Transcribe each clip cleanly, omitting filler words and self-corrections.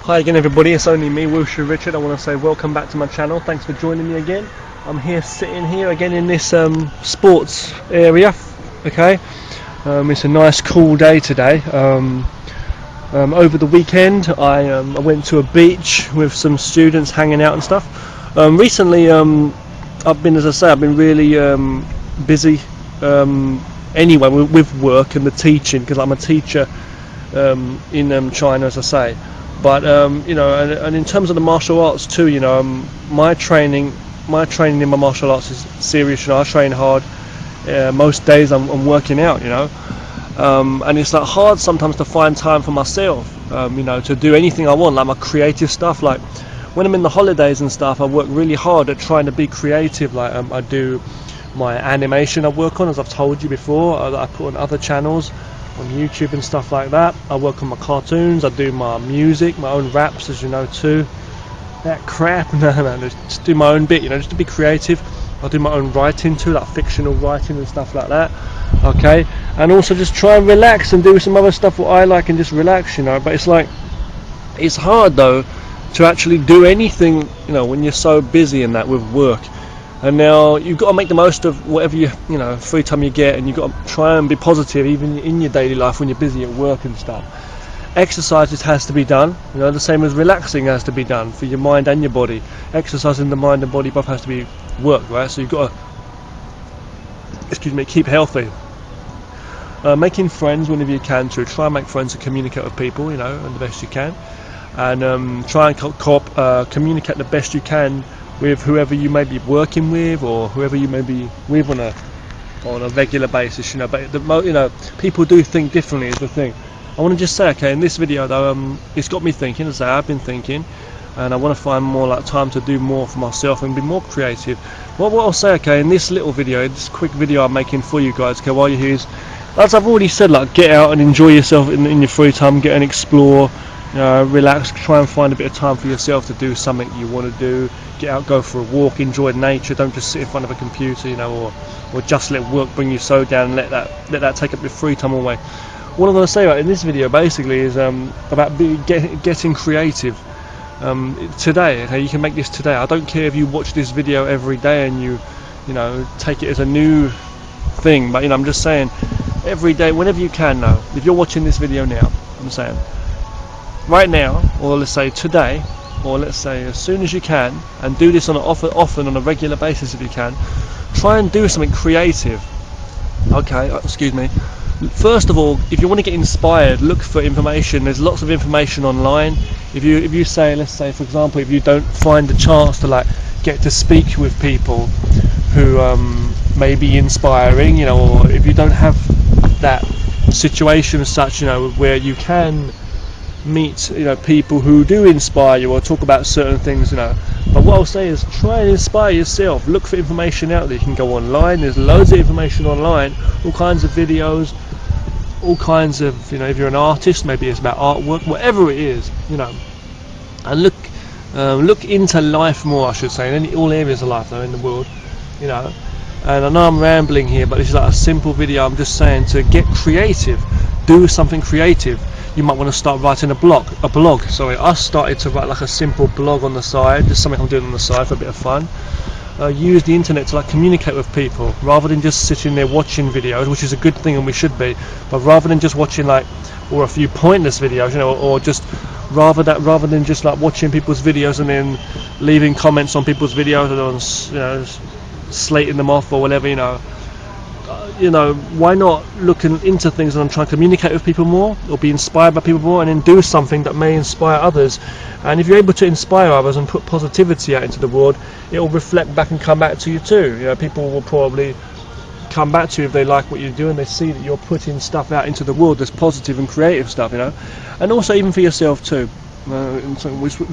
Hi again everybody, it's only me, Wushu Richard. I want to say welcome back to my channel. Thanks for joining me again. I'm here sitting here again in this sports area. Okay, it's a nice cool day today. Over the weekend I went to a beach with some students hanging out and stuff. Recently I've been really busy anyway with work and the teaching, because I'm a teacher in China, as I say. But and in terms of the martial arts too, my training in my martial arts is serious. I train hard. Most days I'm working out, and it's like hard sometimes to find time for myself, to do anything I want, like my creative stuff. Like when I'm in the holidays and stuff, I work really hard at trying to be creative. Like I do my animation I work on, as I've told you before, that I put on other channels on YouTube and stuff like that. I work on my cartoons, I do my music, my own raps, as you know too. That crap, no, just do my own bit, just to be creative. I do my own writing too, like fictional writing and stuff like that. Okay, and also just try and relax and do some other stuff what I like and just relax, But it's hard though to actually do anything, when you're so busy and that with work. And now you've got to make the most of whatever free time you get, and you've got to try and be positive even in your daily life when you're busy at work and stuff. Exercises has to be done, the same as relaxing has to be done for your mind and your body. Exercising the mind and body both has to be worked, right? So you've got to, keep healthy. Making friends whenever you can too. Try and make friends and communicate with people, and the best you can. And try and communicate the best you can with whoever you may be working with, or whoever you may be with on a regular basis, But people do think differently is the thing. I want to just say, okay, in this video though, it's got me thinking, as I've been thinking, and I want to find more time to do more for myself and be more creative. What I'll say, okay, in this little video, this quick video I'm making for you guys, okay, while you're here, as I've already said, get out and enjoy yourself in your free time, get and explore. Relax, try and find a bit of time for yourself to do something you want to do. Get out, go for a walk, enjoy nature. Don't just sit in front of a computer, or just let work bring you so down and let that take up your free time away. What I'm going to say in this video basically is about getting creative. Today, okay, you can make this today. I don't care if you watch this video every day and you take it as a new thing, but I'm just saying, every day, whenever you can now. If you're watching this video now, I'm saying, right now, or let's say today, or let's say as soon as you can, and do this often on a regular basis if you can, try and do something creative. Okay, excuse me. First of all, if you want to get inspired, look for information. There's lots of information online. If you say, let's say for example, if you don't find the chance to get to speak with people who may be inspiring, or if you don't have that situation as such, where you can meet people who do inspire you or talk about certain things, but what I'll say is try and inspire yourself. Look for information out there. You can go online, there's loads of information online, all kinds of videos, all kinds of, if you're an artist, maybe it's about artwork, whatever it is, and look into life more, I should say, in all areas of life though in the world, and I know I'm rambling here, but this is a simple video. I'm just saying to get creative, do something creative. You might want to start writing a blog. I started to write a simple blog on the side, just something I'm doing on the side for a bit of fun. Use the internet to communicate with people, rather than just sitting there watching videos, which is a good thing and we should be, but rather than just watching or a few pointless videos, or just rather than just watching people's videos and then leaving comments on people's videos and slating them off or whatever, why not look into things and try and communicate with people more, or be inspired by people more, and then do something that may inspire others. And if you're able to inspire others and put positivity out into the world, it will reflect back and come back to you too. People will probably come back to you if they like what you do and they see that you're putting stuff out into the world that's positive and creative stuff, and also even for yourself too.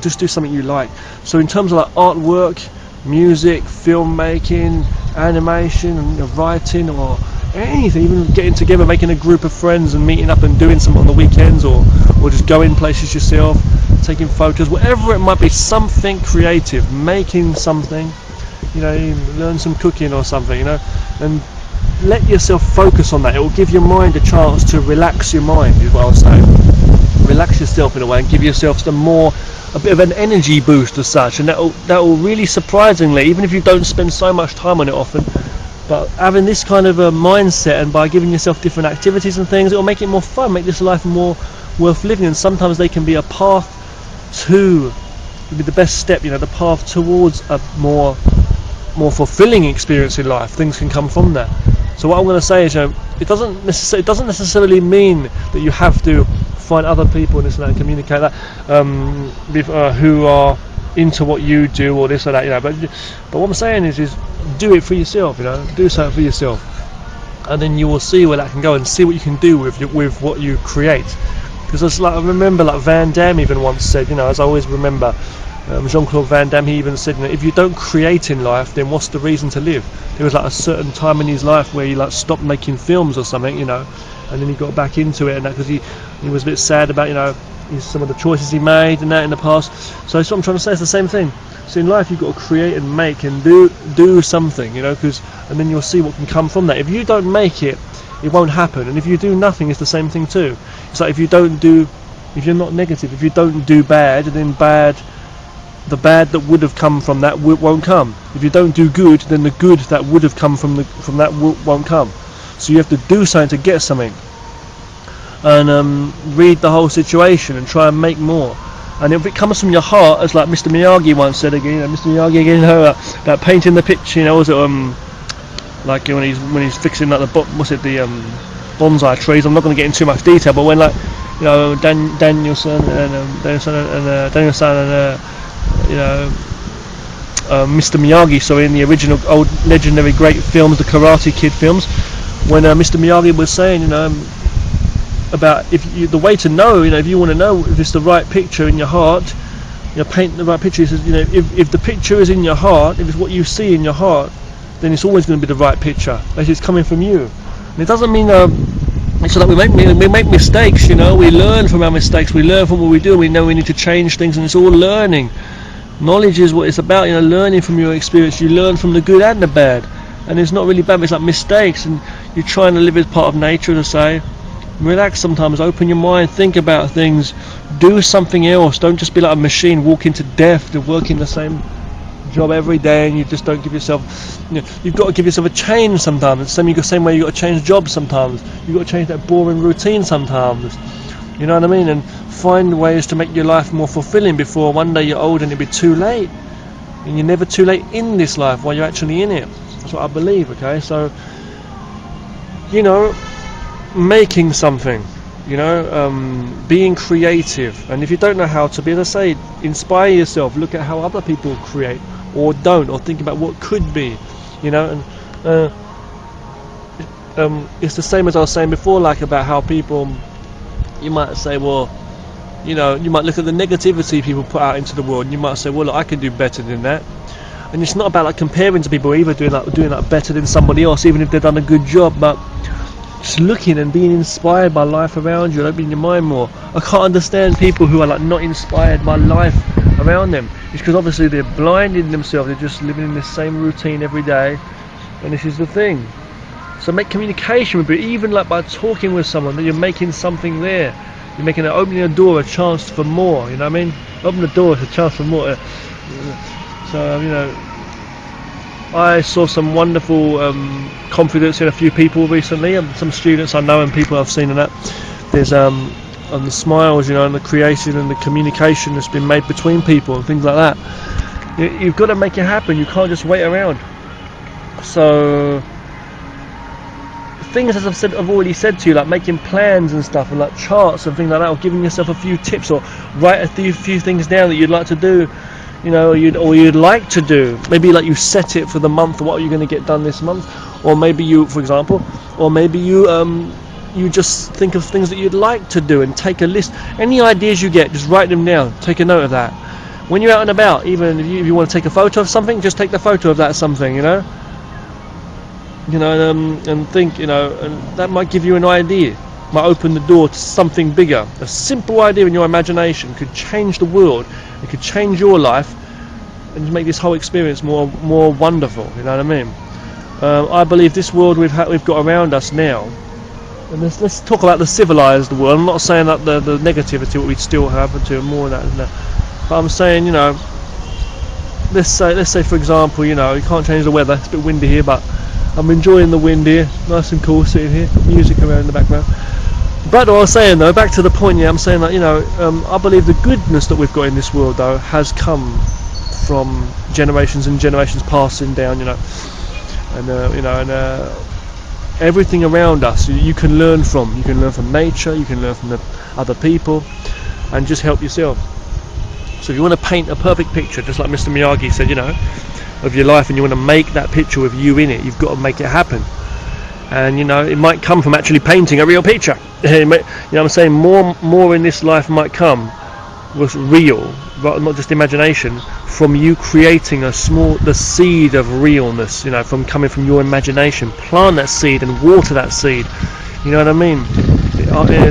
Just do something you like. So in terms of artwork, music, filmmaking, animation, and writing, or anything, even getting together, making a group of friends and meeting up and doing something on the weekends, or just going places yourself, taking photos, whatever it might be, something creative, making something, learn some cooking or something, and let yourself focus on that. It will give your mind a chance to relax your mind, is what I'll say. relax yourself in a way and give yourself a bit of an energy boost as such, and that will really surprisingly, even if you don't spend so much time on it often, but having this kind of a mindset, and by giving yourself different activities and things, it will make it more fun, make this life more worth living. And sometimes they can be a path to be the best step, the path towards a more fulfilling experience in life. Things can come from that. So what I'm going to say is, it doesn't necessarily mean that you have to find other people and this and that and communicate that with who are into what you do or this or that, but what I'm saying is do it for yourself, do something for yourself, and then you will see where that can go and see what you can do with what you create. Because it's like, I remember like Van Damme even once said, as I always remember, Jean-Claude Van Damme, he even said, if you don't create in life, then what's the reason to live? There was like a certain time in his life where he like stopped making films or something, and then he got back into it, and that because he was a bit sad about some of the choices he made and that in the past. So that's what I'm trying to say. It's the same thing. So in life you've got to create and make and do something, and then you'll see what can come from that. If you don't make it, it won't happen. And if you do nothing, it's the same thing too. It's like if you're not negative, if you don't do bad, then the bad that would have come from that won't come. If you don't do good, then the good that would have come from that won't come. So you have to do something to get something, and read the whole situation and try and make more. And if it comes from your heart, as like Mr. Miyagi once said again, Mr. Miyagi again, about painting the picture, was it like when he's fixing like the bonsai trees. I'm not going to get into too much detail, but when Danielson and Mr. Miyagi, in the original old legendary great films, the Karate Kid films, when Mr. Miyagi was saying, about the way to know, if you want to know if it's the right picture in your heart, paint the right picture. He says, if the picture is in your heart, if it's what you see in your heart, then it's always going to be the right picture. It's coming from you. And it doesn't mean it's like we make mistakes. We learn from our mistakes. We learn from what we do. We know we need to change things, and it's all learning. Knowledge is what it's about. Learning from your experience. You learn from the good and the bad, and it's not really bad. But it's like mistakes, and you're trying to live as part of nature. To say, relax sometimes, open your mind, think about things, do something else. Don't just be like a machine, walk into death to work in the same job every day, and you just don't give yourself, you've got to give yourself a change sometimes. Same way you've got to change jobs sometimes. You've got to change that boring routine sometimes. You know what I mean? And find ways to make your life more fulfilling before one day you're old and it'll be too late. And you're never too late in this life while you're actually in it. That's what I believe, okay? So, making something, being creative. And if you don't know how to be, as I say, inspire yourself, look at how other people create or don't, or think about what could be, and it's the same as I was saying before, like about how people, you might say, well, you might look at the negativity people put out into the world, and you might say, well, look, I can do better than that. And it's not about like comparing to people, either doing better than somebody else, even if they've done a good job, but just looking and being inspired by life around you and opening your mind more. I can't understand people who are like not inspired by life around them. It's because obviously they're blinding themselves. They're just living in the same routine every day, and this is the thing. So make communication with people, even like by talking with someone, that you're making something there. You're making opening a door a chance for more. You know what I mean? Open the door, it's a chance for more. So I saw some wonderful confidence in a few people recently, and some students I know and people I've seen in that. There's on the smiles, and the creation and the communication that's been made between people and things like that. You've got to make it happen. You can't just wait around. So things, as I've already said to you, like making plans and stuff, and like charts and things like that, or giving yourself a few tips, or write a few things down that you'd like to do. You'd like to do. Maybe like you set it for the month. What are you going to get done this month? Or maybe you, for example, you just think of things that you'd like to do and take a list. Any ideas you get, just write them down. Take a note of that. When you're out and about, even if you want to take a photo of something, just take the photo of that something. And think. And that might give you an idea. Might open the door to something bigger. A simple idea in your imagination could change the world. It could change your life and just make this whole experience more wonderful. You know what I mean? I believe this world we've got around us now And let's talk about the civilized world. I'm not saying that the negativity what we still have, and more of that, isn't there? But I'm saying, let's say for example, you can't change the weather. It's a bit windy here, but I'm enjoying the wind here, nice and cool sitting here, music around in the background. But what I was saying though, back to the point, I'm saying that I believe the goodness that we've got in this world though has come from generations and generations passing down, and everything around us you can learn from. You can learn from nature, you can learn from the other people, and just help yourself. So if you want to paint a perfect picture, just like Mr. Miyagi said, of your life, and you want to make that picture with you in it, you've got to make it happen. And it might come from actually painting a real picture. I'm saying more in this life might come with real, but not just imagination, from you creating the seed of realness, from coming from your imagination. Plant that seed and water that seed, you know what I mean?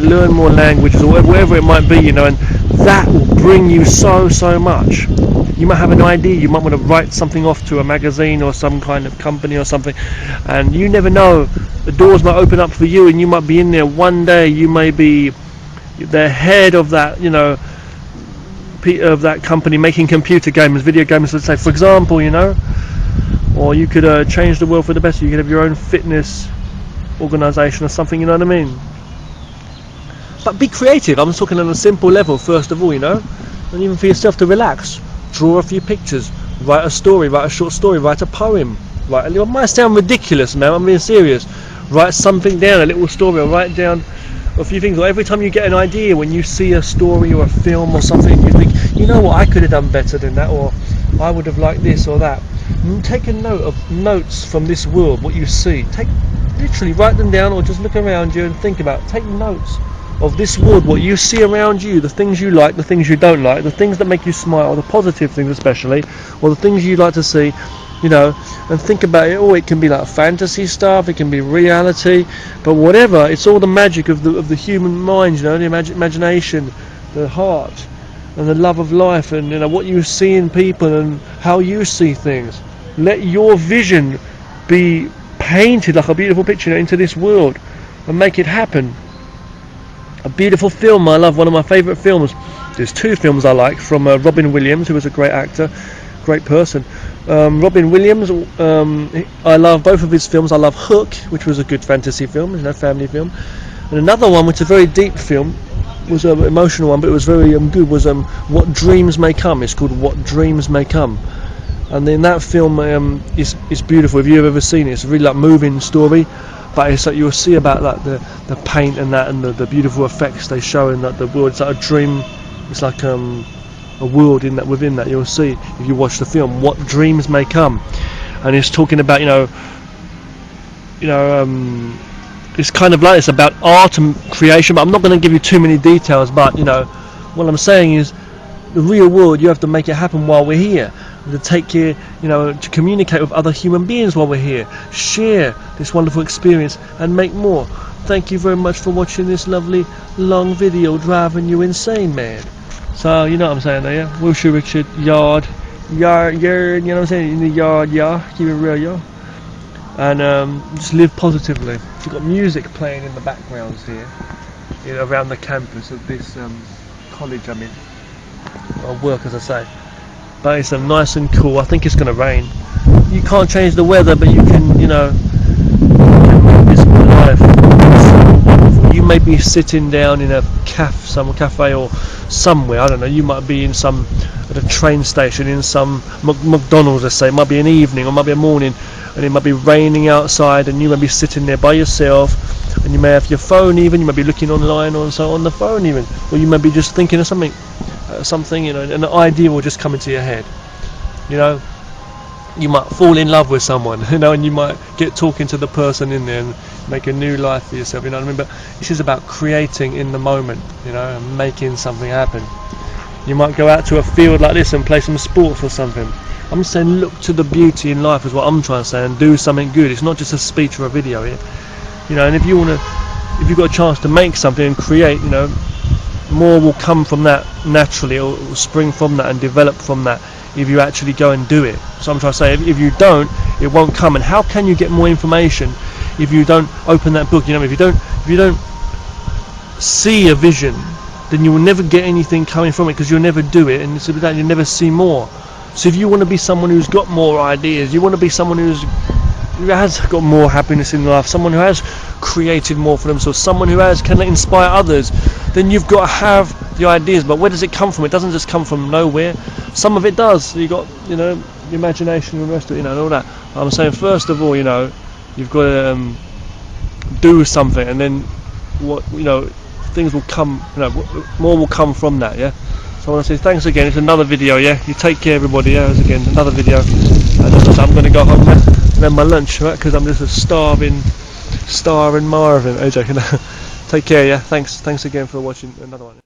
Learn more languages or whatever it might be, and that will bring you so much. You might have an idea, you might want to write something off to a magazine or some kind of company or something, and you never know, the doors might open up for you, and you might be in there one day. You may be the head of that, of that company making computer games, video games, let's say, for example, or you could change the world for the better. You could have your own fitness organisation or something, you know what I mean? But be creative. I'm talking on a simple level first of all, and even for yourself to relax. Draw a few pictures, write a story, write a short story, write a poem, it might sound ridiculous now, I'm being serious. Write something down, a little story, or write down a few things. Or every time you get an idea, when you see a story or a film or something, you think, what, I could have done better than that, or I would have liked this or that. Take a note of notes from this world, what you see. Literally write them down, or just look around you and think about, take notes of this world, what you see around you, the things you like, the things you don't like, the things that make you smile, the positive things especially, or the things you like to see, and think about it. It can be like fantasy stuff, it can be reality, but whatever, it's all the magic of the human mind, the imagination, the heart, and the love of life, and what you see in people and how you see things. Let your vision be painted like a beautiful picture into this world, and make it happen. A beautiful film I love, one of my favourite films. There's two films I like from Robin Williams, who was a great actor, great person. Robin Williams, I love both of his films. I love Hook, which was a good fantasy film, family film. And another one, which is a very deep film, was an emotional one, but it was very good, was What Dreams May Come. It's called What Dreams May Come. And then that film is beautiful. If you've ever seen it, it's a really moving story. But it's like you'll see about the paint and that, and the beautiful effects they show in that the world. It's like a dream. It's like a world within that. You'll see if you watch the film What Dreams May Come, and it's talking about it's kind of like it's about art and creation. But I'm not going to give you too many details. But what I'm saying is, the real world, you have to make it happen while we're here. To take care, to communicate with other human beings while we're here, share this wonderful experience and make more. Thank you very much for watching this lovely long video driving you insane, man. So you know what I'm saying there, yeah? Wilshire Richard, yard, you know what I'm saying? In the yard, keep it real, yeah. And just live positively. You've got music playing in the backgrounds here, around the campus of this college I'm in. Or work, as I say. But it's nice and cool. I think it's going to rain. You can't change the weather, but you can, make this life. You may be sitting down in a cafe or somewhere. I don't know. You might be at a train station, in some McDonald's. Let's say it might be an evening or it might be a morning, and it might be raining outside, and you may be sitting there by yourself, and you may have your phone even. You might be looking online or so on the phone even, or you may be just thinking of something, and an idea will just come into your head. You might fall in love with someone, and you might get talking to the person in there and make a new life for yourself. You know what I mean? But this is about creating in the moment, and making something happen. You might go out to a field like this and play some sports or something. I'm saying look to the beauty in life is what I'm trying to say, and do something good. It's not just a speech or a video here. And if you've got a chance to make something and create, more will come from that naturally, or spring from that and develop from that if you actually go and do it. So I'm trying to say, if you don't, it won't come. And how can you get more information if you don't open that book? You know, if you don't see a vision, then you will never get anything coming from it, because you'll never do it, and it's about that you'll never see more. So if you want to be someone who's got more ideas, you want to be someone who has got more happiness in life, someone who has created more for themselves, someone who can inspire others, then you've got to have the ideas. But where does it come from? It doesn't just come from nowhere. Some of it does. You got, you know, the imagination and the rest of it, you know, and all that. I'm saying, first of all, you know, you've got to do something, and then what, you know, things will come, you know, more will come from that. Yeah. So I want to say thanks again. It's another video. Yeah. You take care, everybody. Yeah. It's again another video. And I'm going to go home now and have my lunch, right? Because I'm just a starving Marvin. I'm joking. Take care. Yeah. Thanks again for watching another one.